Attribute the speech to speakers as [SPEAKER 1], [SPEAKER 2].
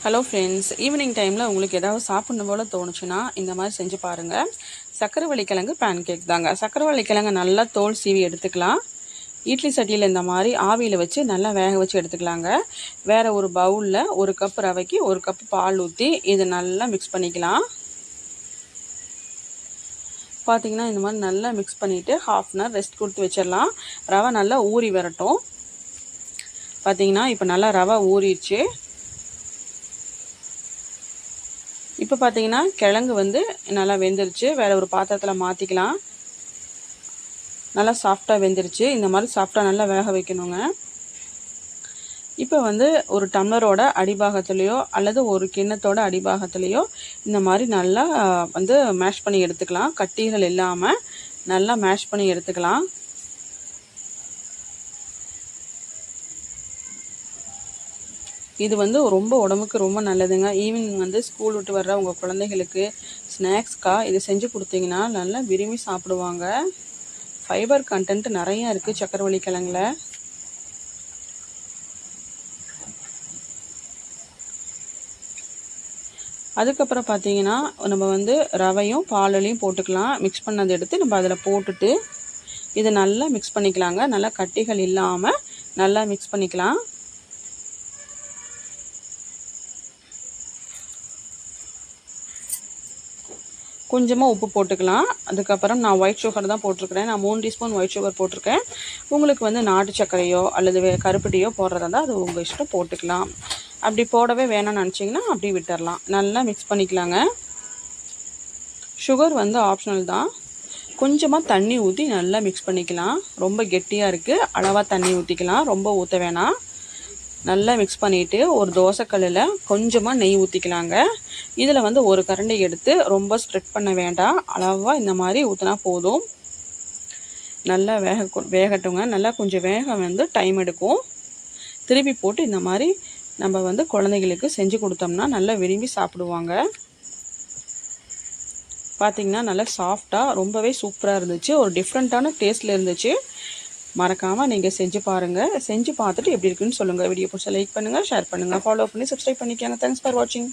[SPEAKER 1] Hello friends, evening டைமில் உங்களுக்கு ஏதாவது சாப்பிட்ணும் போல் தோணுச்சுன்னா இந்த மாதிரி செஞ்சு பாருங்கள். சக்கரவள்ளி கிழங்கு பேன் கேக் தாங்க. சக்கரவள்ளி கிழங்கு நல்லா தோல் சீவி எடுத்துக்கலாம். இட்லி சட்டியில் இந்த மாதிரி ஆவியில் வச்சு நல்லா வேக வச்சு எடுத்துக்கலாங்க. வேறு ஒரு பவுலில் 1 கப் ரவைக்கு 1 கப் பால் ஊற்றி இதை நல்லா மிக்ஸ் பண்ணிக்கலாம். பார்த்திங்கன்னா இந்த மாதிரி நல்லா மிக்ஸ் பண்ணிவிட்டு ½ அன் ரெஸ்ட் கொடுத்து வச்சிடலாம். ரவை நல்லா ஊறி வரட்டும். பார்த்திங்கன்னா இப்போ நல்லா ரவை ஊறிடுச்சு. இப்போ பார்த்தீங்கன்னா கிழங்கு வந்து நல்லா வெந்துருச்சு. வேறு ஒரு பாத்திரத்தில் மாற்றிக்கலாம். நல்லா சாஃப்டாக வெந்துருச்சு. இந்த மாதிரி சாஃப்டாக நல்லா வேக வைக்கணுங்க. இப்போ வந்து ஒரு டம்ளரோட அடிபாகத்துலேயோ அல்லது ஒரு கிண்ணத்தோட அடிபாகத்துலேயோ இந்த மாதிரி நல்லா வந்து மேஷ் பண்ணி எடுத்துக்கலாம். கட்டிகள் இல்லாமல் நல்லா மேஷ் பண்ணி எடுத்துக்கலாம். இது வந்து ரொம்ப உடம்புக்கு ரொம்ப நல்லதுங்க. ஈவினிங் வந்து ஸ்கூல் விட்டு வர்ற உங்கள் குழந்தைகளுக்கு ஸ்நாக்ஸ்க்காக இது செஞ்சு கொடுத்தீங்கன்னா நல்லா விரும்பி சாப்பிடுவாங்க. ஃபைபர் கண்டென்ட் நிறையா இருக்குது சக்கரவள்ளி கிழங்குல. அதுக்கப்புறம் பார்த்தீங்கன்னா நம்ம வந்து ரவையும் பாலையும் போட்டுக்கலாம். மிக்ஸ் பண்ணதை எடுத்து நம்ம அதில் போட்டுட்டு இதை நல்லா மிக்ஸ் பண்ணிக்கலாங்க. நல்லா கட்டிகள் இல்லாமல் நல்லா மிக்ஸ் பண்ணிக்கலாம். கொஞ்சமாக உப்பு போட்டுக்கலாம். அதுக்கப்புறம் நான் ஒயிட் சுகர் தான் போட்டிருக்கிறேன். நான் 3 டீஸ்பூன் ஒயிட் சுகர் போட்டிருக்கேன். உங்களுக்கு வந்து நாட்டு சர்க்கரையோ அல்லது கருப்பட்டியோ போடுறதா இருந்தால் அது உங்கள் இஷ்டம் போட்டுக்கலாம். அப்படி போடவே வேணாம்னு நினச்சிங்கன்னா அப்படி விட்டுடலாம். நல்லா மிக்ஸ் பண்ணிக்கலாங்க. சுகர் வந்து ஆப்ஷனல் தான். கொஞ்சமாக தண்ணி ஊற்றி நல்லா மிக்ஸ் பண்ணிக்கலாம். ரொம்ப கெட்டியாக இருக்குது, அளவாக தண்ணி ஊற்றிக்கலாம். ரொம்ப ஊற்ற வேணாம். நல்லா மிக்ஸ் பண்ணிவிட்டு ஒரு தோசைக்கல்லில் கொஞ்சமாக நெய் ஊற்றிக்கலாங்க. இதில் வந்து ஒரு கரண்டி எடுத்து ரொம்ப ஸ்ப்ரெட் பண்ண வேண்டாம். அளவாக இந்த மாதிரி ஊற்றினா போதும். நல்லா வேகட்டுங்க. நல்லா கொஞ்சம் வேக வந்து டைம் எடுக்கும். திருப்பி போட்டு இந்த மாதிரி நம்ம வந்து குழந்தைகளுக்கு செஞ்சு கொடுத்தோம்னா நல்லா விரும்பி சாப்பிடுவாங்க. பார்த்திங்கன்னா நல்லா சாஃப்டாக ரொம்பவே சூப்பராக இருந்துச்சு. ஒரு டிஃப்ரெண்ட்டான டேஸ்ட்டில் இருந்துச்சு. மறக்காமல் நீங்கள் செஞ்சு பாருங்கள். செஞ்சு பார்த்துட்டு எப்படி இருக்குன்னு சொல்லுங்கள். வீடியோ பிடிச்சா லைக் பண்ணுங்கள், ஷேர் பண்ணுங்கள், ஃபாலோ பண்ணி சப்ஸ்கிரைப் பண்ணிக்கோங்க. தேங்க்ஸ் ஃபார் வாட்சிங்.